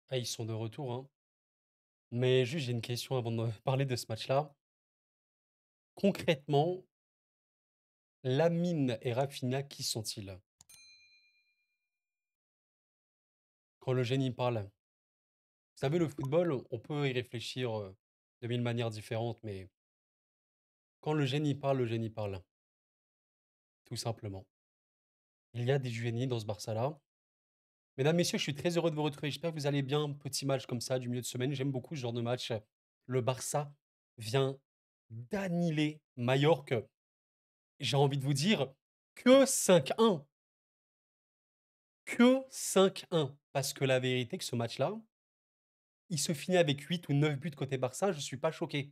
Ah, ils sont de retour, hein. Mais juste, j'ai une question avant de parler de ce match-là. Concrètement, Lamine et Rafinha, qui sont-ils? Quand le génie parle. Vous savez, le football, on peut y réfléchir de mille manières différentes, mais quand le génie parle, tout simplement. Il y a des génies dans ce Barça-là. Mesdames, messieurs, je suis très heureux de vous retrouver. J'espère que vous allez bien. Petit match comme ça, du milieu de semaine. J'aime beaucoup ce genre de match. Le Barça vient d'annihiler Majorque. J'ai envie de vous dire que 5-1. Que 5-1. Parce que la vérité, que ce match-là, il se finit avec 8 ou 9 buts côté Barça. Je ne suis pas choqué.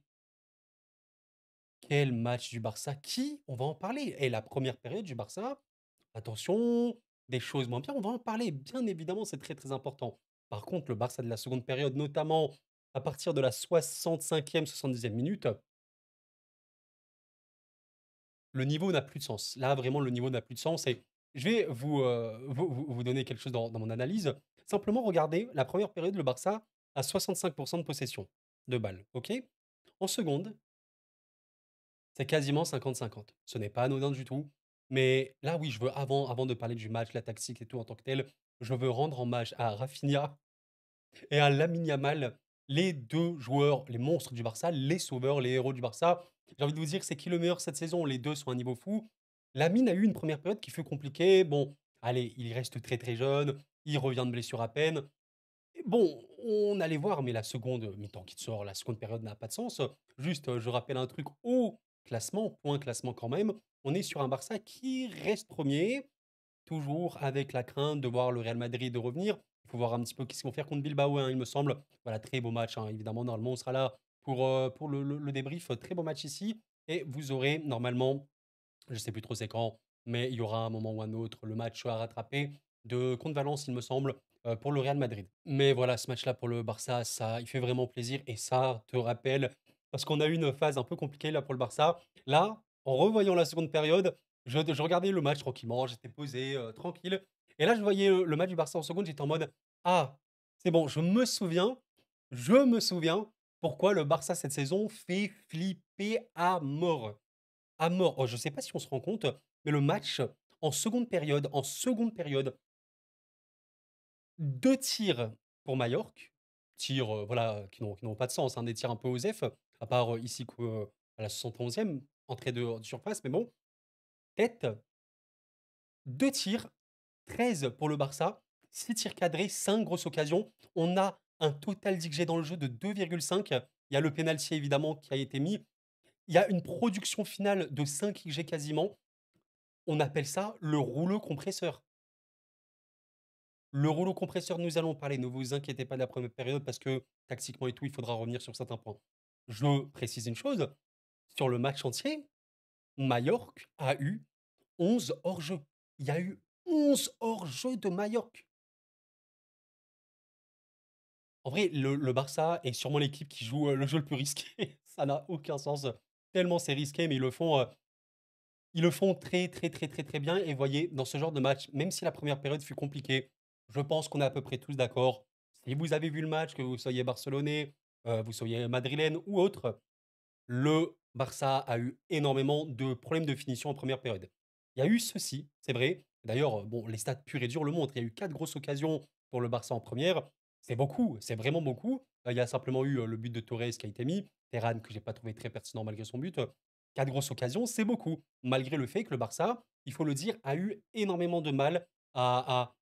Quel match du Barça? Qui? On va en parler. Et la première période du Barça, attention, des choses moins bien, on va en parler. Bien évidemment, c'est très très important. Par contre, le Barça de la seconde période, notamment à partir de la 65e, 70e minute, le niveau n'a plus de sens. Là, vraiment, le niveau n'a plus de sens. Et je vais vous donner quelque chose dans mon analyse. Simplement, regardez, la première période, le Barça a 65% de possession de balles. OK? En seconde, c'est quasiment 50-50. Ce n'est pas anodin du tout. Mais là, oui, je veux, avant de parler du match, la tactique et tout en tant que tel, je veux rendre hommage à Rafinha et à Lamine Yamal, les deux joueurs, les monstres du Barça, les sauveurs, les héros du Barça. J'ai envie de vous dire, c'est qui le meilleur cette saison? Les deux sont à un niveau fou. Lamine a eu une première période qui fut compliquée. Bon, allez, il reste très très jeune. Il revient de blessure à peine. Et bon, on allait voir, mais la seconde mi-temps qui te sort, la seconde période n'a pas de sens. Juste, je rappelle un truc au classement, point classement quand même. On est sur un Barça qui reste premier, toujours avec la crainte de voir le Real Madrid de revenir. Il faut voir un petit peu qu'est-ce qu'ils vont faire contre Bilbao, hein, il me semble. Voilà, très beau match, hein, évidemment. Normalement, on sera là pour le débrief. Très beau match ici. Et vous aurez normalement, je sais plus trop c'est quand, mais il y aura un moment ou un autre le match à rattraper de contre Valence, il me semble, pour le Real Madrid. Mais voilà, ce match-là pour le Barça, ça, il fait vraiment plaisir et ça te rappelle parce qu'on a eu une phase un peu compliquée là pour le Barça. Là, en revoyant la seconde période, je regardais le match tranquillement, j'étais posé, tranquille et là, je voyais, le match du Barça en seconde, j'étais en mode: «Ah, c'est bon, je me souviens pourquoi le Barça cette saison fait flipper à mort». À mort. Oh, je ne sais pas si on se rend compte, mais le match en seconde période, 2 tirs pour Majorque, tirs, voilà, qui n'ont pas de sens, hein, des tirs un peu osef, à part, ici à la 71e, entrée de surface, mais bon, tête, 2 tirs, 13 pour le Barça, 6 tirs cadrés, 5 grosses occasions. On a un total d'XG dans le jeu de 2,5. Il y a le pénalty évidemment qui a été mis. Il y a une production finale de 5 XG quasiment. On appelle ça le rouleau compresseur. Le rouleau compresseur, nous allons parler. Ne vous inquiétez pas de la première période parce que tactiquement et tout, il faudra revenir sur certains points. Je précise une chose, sur le match entier, Majorque a eu 11 hors-jeu. Il y a eu 11 hors-jeu de Majorque. En vrai, le Barça est sûrement l'équipe qui joue le jeu le plus risqué. Ça n'a aucun sens. Tellement c'est risqué, mais ils le font très, très, très, très, très bien. Et voyez, dans ce genre de match, même si la première période fut compliquée, je pense qu'on est à peu près tous d'accord. Si vous avez vu le match, que vous soyez barcelonais, vous soyez madrilène ou autre, le Barça a eu énormément de problèmes de finition en première période. Il y a eu ceci, c'est vrai. D'ailleurs, bon, les stats purs et durs le montrent. Il y a eu 4 grosses occasions pour le Barça en première. C'est beaucoup, c'est vraiment beaucoup. Il y a simplement eu le but de Torres qui a été mis. Terran, que j'ai pas trouvé très pertinent malgré son but. 4 grosses occasions, c'est beaucoup. Malgré le fait que le Barça, il faut le dire, a eu énormément de mal à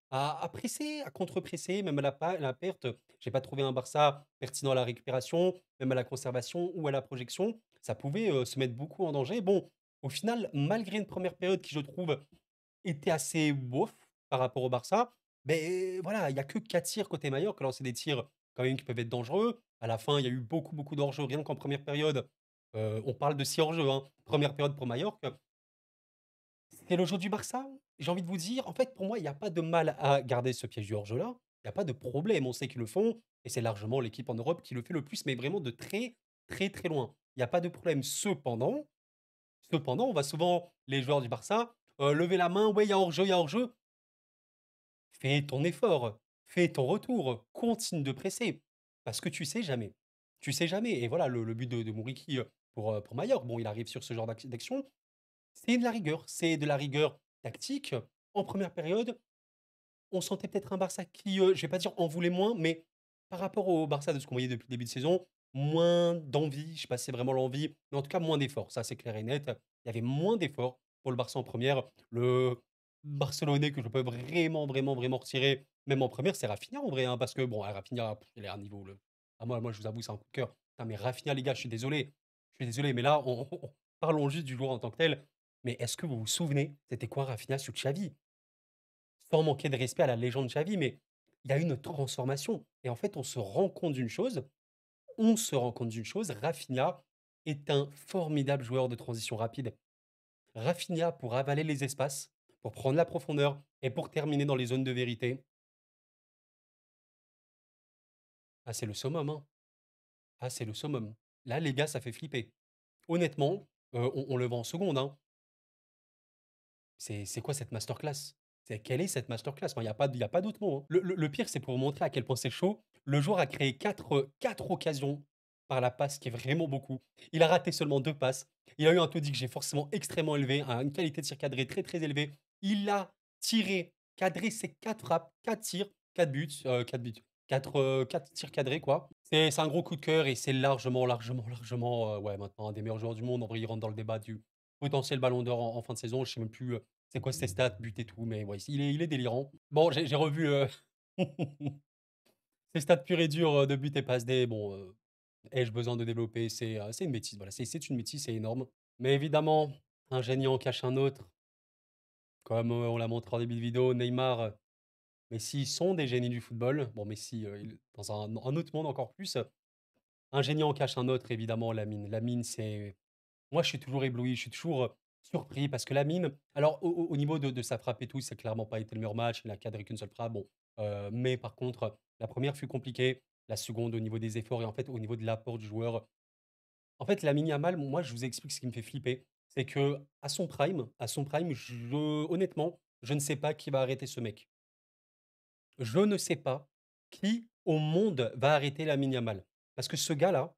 presser, à contre-presser, même à la perte. J'ai pas trouvé un Barça pertinent à la récupération, même à la conservation ou à la projection. Ça pouvait se mettre beaucoup en danger. Bon, au final, malgré une première période qui, je trouve, était assez bof par rapport au Barça, ben voilà, il y a que 4 tirs côté Mallorca. Alors, c'est des tirs quand même qui peuvent être dangereux. À la fin, il y a eu beaucoup, beaucoup d'hors-jeu, rien qu'en première période. On parle de 6 hors-jeu, hein. Première période pour Mallorca. C'est le jeu du Barça. J'ai envie de vous dire, en fait, pour moi, il y a pas de mal à garder ce piège du hors-jeu-là. Il y a pas de problème. On sait qu'ils le font et c'est largement l'équipe en Europe qui le fait le plus, mais vraiment de très, très, très loin. Il y a pas de problème. Cependant, on voit souvent les joueurs du Barça lever la main. Ouais, il y a hors-jeu, il y a hors-jeu. Fais ton effort. fais ton retour, continue de presser, parce que tu sais jamais. Tu sais jamais et voilà le but de Mouriki, pour Majorque, bon il arrive sur ce genre d'action, c'est de la rigueur tactique. En première période, on sentait peut-être un Barça qui, je vais pas dire en voulait moins, mais par rapport au Barça de ce qu'on voyait depuis le début de saison, moins d'envie, je sais pas si c'est vraiment l'envie, mais en tout cas moins d'efforts. Ça, c'est clair et net. Il y avait moins d'efforts pour le Barça en première. Le Barcelonais que je peux vraiment, vraiment, vraiment retirer, même en première, c'est Rafinha en vrai, hein, parce que bon, Rafinha, il est à un niveau. Moi, je vous avoue, c'est un coup de cœur. Putain, mais Rafinha, les gars, je suis désolé. Je suis désolé, mais là, parlons juste du joueur en tant que tel. Mais est-ce que vous vous souvenez, c'était quoi Rafinha sous Xavi? Sans manquer de respect à la légende Xavi, mais il y a eu une transformation. Et en fait, on se rend compte d'une chose, Rafinha est un formidable joueur de transition rapide. Rafinha, pour avaler les espaces, pour prendre la profondeur et pour terminer dans les zones de vérité, ah, c'est le summum, hein. Ah, c'est le summum. Là, les gars, ça fait flipper. Honnêtement, on le voit en seconde, hein. C'est quoi cette masterclass? Quelle est cette masterclass? Enfin, il y a pas d'autre mot, hein. Le pire, c'est pour vous montrer à quel point c'est chaud. Le joueur a créé quatre occasions par la passe, qui est vraiment beaucoup. Il a raté seulement 2 passes. Il a eu un taux que j'ai forcément extrêmement élevé, une qualité de tir cadré très, très élevée. Il a tiré, cadré ses 4 frappes, 4 tirs, 4 buts, 4 buts, 4 tirs cadrés, quoi. C'est un gros coup de cœur et c'est largement, largement, largement, ouais, maintenant un des meilleurs joueurs du monde. En vrai, il rentre dans le débat du potentiel ballon d'or en fin de saison. Je sais même plus, c'est quoi ses stats, buts et tout, mais ouais, il est délirant. Bon, j'ai revu ses stats purs et durs de buts et passes D. Bon, ai-je besoin de développer? C'est une bêtise, voilà, c'est une bêtise, c'est énorme. Mais évidemment, un génie en cache un autre, comme on l'a montré en début de vidéo, Neymar, Messi sont des génies du football. Bon, Messi, dans un autre monde encore plus. Un génie en cache un autre, évidemment, Lamine. Lamine, c'est moi, je suis toujours ébloui, je suis toujours, surpris parce que Lamine alors au niveau de sa frappe et tout, ça a clairement pas été le meilleur match, il a cadré qu'une seule frappe, bon, mais par contre, la première fut compliquée, la seconde au niveau des efforts et en fait, au niveau de l'apport du joueur. En fait, Lamine Yamal, moi, je vous explique ce qui me fait flipper, c'est que à son prime, honnêtement, je ne sais pas qui va arrêter ce mec. Je ne sais pas qui au monde va arrêter Lamine Yamal. Parce que ce gars-là,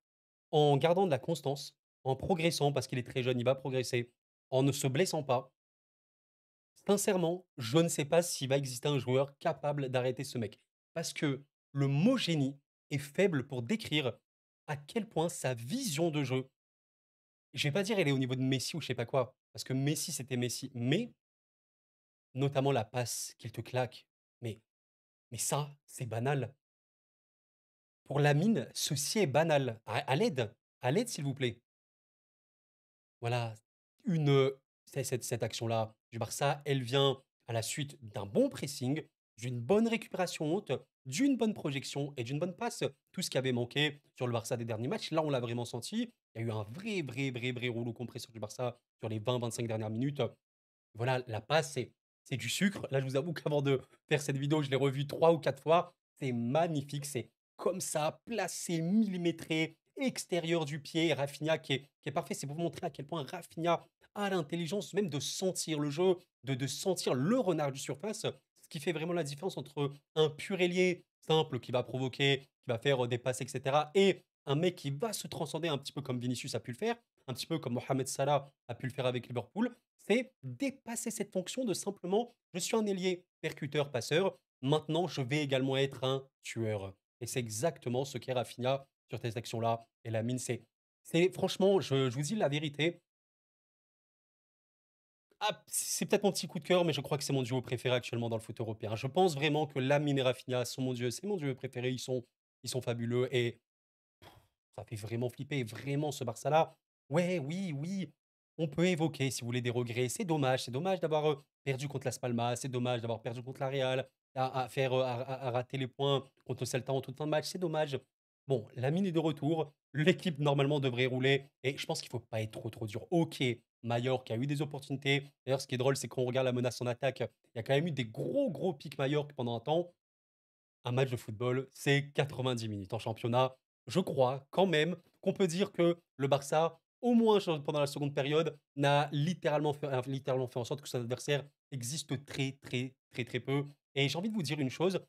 en gardant de la constance, en progressant, parce qu'il est très jeune, il va progresser, en ne se blessant pas, sincèrement, je ne sais pas s'il va exister un joueur capable d'arrêter ce mec. Parce que le mot génie est faible pour décrire à quel point sa vision de jeu, je vais pas dire elle est au niveau de Messi ou je sais pas quoi, parce que Messi c'était Messi, mais notamment la passe qu'il te claque. Mais, mais ça, c'est banal. Pour Lamine, ceci est banal. À l'aide, s'il vous plaît. Voilà, cette action-là du Barça, elle vient à la suite d'un bon pressing, d'une bonne récupération haute, d'une bonne projection et d'une bonne passe. Tout ce qui avait manqué sur le Barça des derniers matchs, là, on l'a vraiment senti. Il y a eu un vrai, vrai, vrai, vrai rouleau compresseur du Barça sur les 20-25 dernières minutes. Voilà, la passe, c'est du sucre. Là, je vous avoue qu'avant de faire cette vidéo, je l'ai revue 3 ou 4 fois. C'est magnifique, c'est comme ça, placé, millimétré, extérieur du pied. Rafinha qui est parfait. C'est pour vous montrer à quel point Rafinha a l'intelligence même de sentir le jeu, de sentir le renard du surface. Ce qui fait vraiment la différence entre un pur ailier simple qui va provoquer, qui va faire des passes, etc. et un mec qui va se transcender un petit peu comme Vinicius a pu le faire, un petit peu comme Mohamed Salah a pu le faire avec Liverpool, c'est dépasser cette fonction de simplement, je suis un ailier percuteur, passeur, maintenant je vais également être un tueur. Et c'est exactement ce qu'est Rafinha sur ces actions-là. Et la mine, c'est franchement, je vous dis la vérité. Ah, c'est peut-être mon petit coup de cœur, mais je crois que c'est mon duo préféré actuellement dans le foot européen. Je pense vraiment que Lamine et Rafinha sont mon dieu, c'est mon duo préféré. Ils sont fabuleux et ça fait vraiment flipper, vraiment ce Barça-là. Ouais, oui, oui, on peut évoquer, si vous voulez, des regrets. C'est dommage d'avoir perdu contre Las Palmas, c'est dommage d'avoir perdu contre la Real, à rater les points contre le Celta en toute fin de match, c'est dommage. Bon, la mine est de retour, l'équipe normalement devrait rouler, et je pense qu'il faut pas être trop trop dur. Ok, Mallorca a eu des opportunités. D'ailleurs, ce qui est drôle, c'est qu'on regarde la menace en attaque, il y a quand même eu des gros gros pics Mallorca pendant un temps. Un match de football, c'est 90 minutes en championnat. Je crois quand même qu'on peut dire que le Barça, au moins pendant la seconde période, a littéralement fait en sorte que son adversaire existe très, très, très, très peu. Et j'ai envie de vous dire une chose,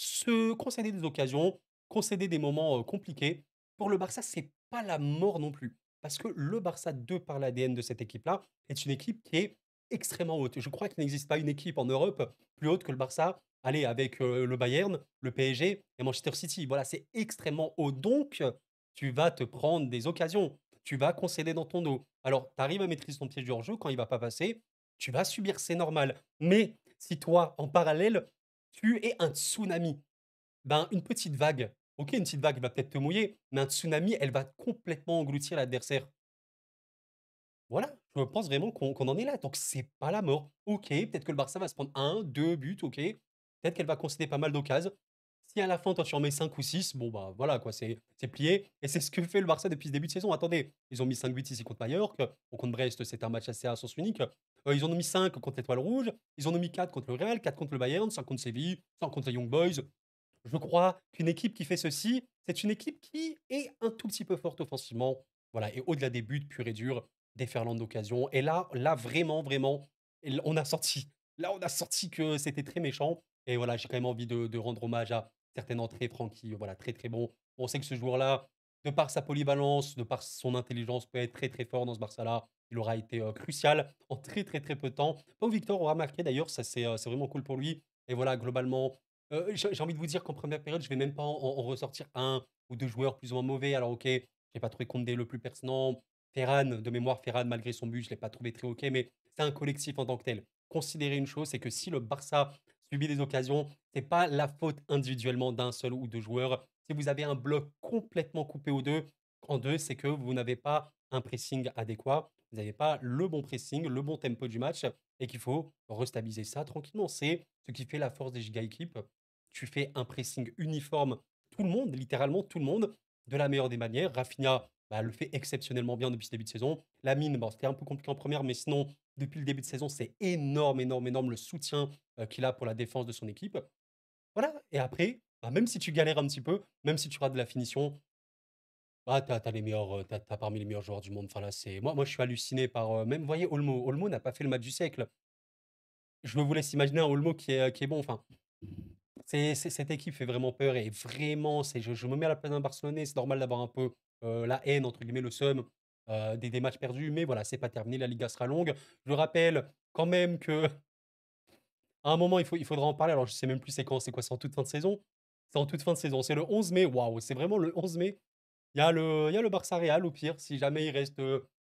se concéder des occasions, concéder des moments, compliqués. Pour le Barça, c'est pas la mort non plus. Parce que le Barça, de par l'ADN de cette équipe-là, est une équipe qui est extrêmement haute. Je crois qu'il n'existe pas une équipe en Europe plus haute que le Barça. Allez, avec, le Bayern, le PSG et Manchester City. Voilà, c'est extrêmement haut. Donc, tu vas te prendre des occasions. Tu vas concéder dans ton dos. Alors, tu arrives à maîtriser ton piège du hors-jeu, quand il va pas passer, tu vas subir, c'est normal. Mais si toi, en parallèle, tu es un tsunami, ben, une petite vague, OK, une petite vague va peut-être te mouiller, mais un tsunami, elle va complètement engloutir l'adversaire. Voilà, je pense vraiment qu'on en est là, donc c'est pas la mort. OK, peut-être que le Barça va se prendre un, 2 buts, OK. Peut-être qu'elle va concéder pas mal d'occasions. Si à la fin, toi, tu en mets 5 ou 6, bon, bah, voilà, quoi, c'est plié et c'est ce que fait le Barça depuis ce début de saison. Attendez, ils ont mis 5 buts ici contre Mallorca, bon, contre Brest, c'était un match assez à sens unique. Ils en ont mis 5 contre l'Étoile rouge, ils en ont mis 4 contre le Real, 4 contre le Bayern, 5 contre Séville, 5 contre les Young Boys. Je crois qu'une équipe qui fait ceci, c'est une équipe qui est un tout petit peu forte offensivement. Voilà, et au-delà des buts purs et durs, déferlante d'occasion. Et là, vraiment, vraiment, on a sorti. Là, on a sorti que c'était très méchant. Et voilà, j'ai quand même envie de rendre hommage à certaines entrées, Francky, voilà, très très bon. On sait que ce joueur-là, de par sa polyvalence, de par son intelligence, peut être très très fort dans ce Barça-là. Il aura été crucial en très très très peu de temps. Pau Victor aura marqué d'ailleurs, ça c'est vraiment cool pour lui. Et voilà, globalement, j'ai envie de vous dire qu'en première période, je vais même pas en ressortir un ou 2 joueurs plus ou moins mauvais. Alors OK, j'ai pas trouvé Koundé le plus pertinent. Ferran, de mémoire, Ferran, malgré son but, je l'ai pas trouvé très OK, mais c'est un collectif en tant que tel. Considérez une chose, c'est que si le Barça subit des occasions, c'est pas la faute individuellement d'un seul ou 2 joueurs. Si vous avez un bloc complètement coupé en 2, c'est que vous n'avez pas un pressing adéquat, vous n'avez pas le bon pressing, le bon tempo du match et qu'il faut restabiliser ça tranquillement. C'est ce qui fait la force des giga équipes. Tu fais un pressing uniforme, tout le monde, littéralement tout le monde, de la meilleure des manières. Rafinha, bah, le fait exceptionnellement bien depuis ce début de saison. Lamine, bon, c'était un peu compliqué en première, mais sinon, depuis le début de saison, c'est énorme, énorme, énorme le soutien qu'il a pour la défense de son équipe. Voilà, et après, bah, même si tu galères un petit peu, même si tu rates de la finition, bah, t'as les meilleurs, tu parmi les meilleurs joueurs du monde. Enfin là, c'est moi, je suis halluciné par même, vous voyez, Olmo. Olmo n'a pas fait le match du siècle. Je vous laisse imaginer un Olmo qui est bon. Enfin, cette équipe fait vraiment peur et vraiment, je me mets à la place d'un Barcelonais, c'est normal d'avoir un peu la haine, entre guillemets, le seum des matchs perdus, mais voilà, c'est pas terminé, la Liga sera longue. Je rappelle quand même que à un moment, il faudra en parler. Alors, je sais même plus c'est quand, c'est quoi, c'est en toute fin de saison? C'est en toute fin de saison, c'est le 11 mai, waouh, c'est vraiment le 11 mai. Il y a le Barça Real au pire, si jamais il reste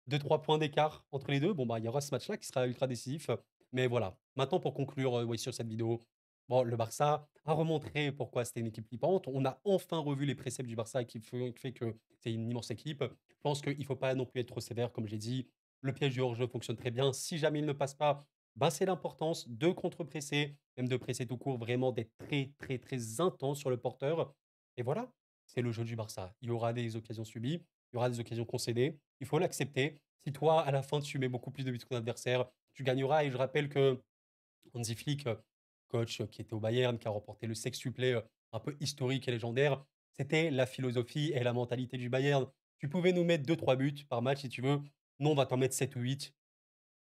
2-3 points d'écart entre les deux, bon, bah, il y aura ce match-là qui sera ultra décisif. Mais voilà, maintenant pour conclure ouais, sur cette vidéo, bon, le Barça a remontré pourquoi c'était une équipe flippante. On a enfin revu les préceptes du Barça qui fait que c'est une immense équipe. Je pense qu'il ne faut pas non plus être trop sévère, comme j'ai dit. Le piège du hors-jeu fonctionne très bien. Si jamais il ne passe pas, ben c'est l'importance de contre-presser, même de presser tout court, vraiment d'être très, très, très intense sur le porteur. Et voilà, c'est le jeu du Barça. Il y aura des occasions subies, il y aura des occasions concédées. Il faut l'accepter. Si toi, à la fin, tu mets beaucoup plus de buts que ton adversaire, tu gagneras. Et je rappelle que Hansi Flick, coach qui était au Bayern, qui a remporté le sextuplé un peu historique et légendaire, c'était la philosophie et la mentalité du Bayern. Tu pouvais nous mettre 2-3 buts par match si tu veux. Non, on va t'en mettre 7 ou 8.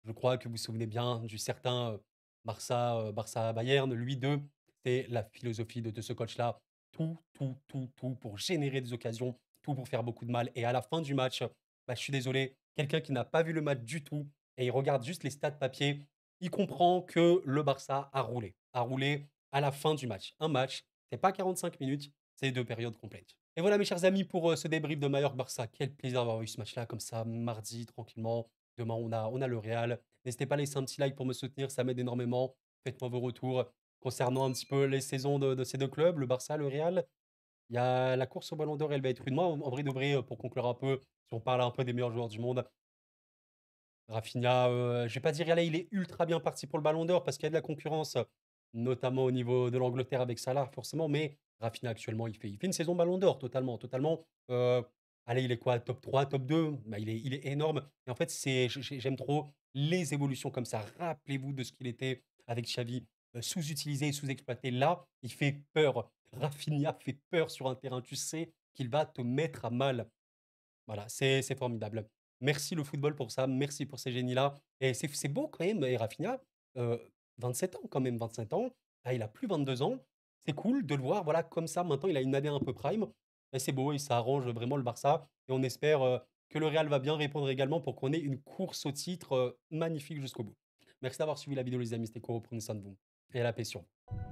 Je crois que vous vous souvenez bien du certain Barça-Bayern, lui 2, c'est la philosophie de ce coach-là. Tout, tout, tout, tout pour générer des occasions, tout pour faire beaucoup de mal. Et à la fin du match, bah, je suis désolé, quelqu'un qui n'a pas vu le match du tout et il regarde juste les stats papier, il comprend que le Barça a roulé à la fin du match. Un match, c'est pas 45 minutes, c'est 2 périodes complètes. Et voilà mes chers amis pour ce débrief de Mallorca-Barça. Quel plaisir d'avoir eu ce match-là comme ça, mardi, tranquillement. Demain, on a le Real. N'hésitez pas à laisser un petit like pour me soutenir, ça m'aide énormément. Faites-moi vos retours concernant un petit peu les saisons de ces deux clubs, le Barça, le Real. Il y a la course au Ballon d'Or, elle va être une. Moi, en vrai de vrai, pour conclure un peu, si on parle un peu des meilleurs joueurs du monde, Rafinha, je vais pas dire, allez, il est ultra bien parti pour le Ballon d'Or parce qu'il y a de la concurrence, notamment au niveau de l'Angleterre avec Salah, forcément. Mais Rafinha, actuellement, il fait une saison Ballon d'Or, totalement, totalement. Allez, il est quoi, top 3, top 2? Bah, il est énorme. Et en fait, j'aime trop les évolutions comme ça. Rappelez-vous de ce qu'il était avec Xavi, sous-utilisé, sous-exploité. Là, il fait peur. Rafinha fait peur sur un terrain. Tu sais qu'il va te mettre à mal. Voilà, c'est formidable. Merci le football pour ça, merci pour ces génies-là et c'est beau quand même et Rafinha, heu, 27 ans quand même, 27 ans. Ah, il a plus 22 ans. c'est cool de le voir, voilà, comme ça. Maintenant, il a une année un peu prime et c'est beau et ça arrange vraiment le Barça et on espère, que le Real va bien répondre également pour qu'on ait une course au titre, magnifique jusqu'au bout. Merci d'avoir suivi la vidéo les amis, c'était Koro, prenez soin de vous et à la paix sur vous.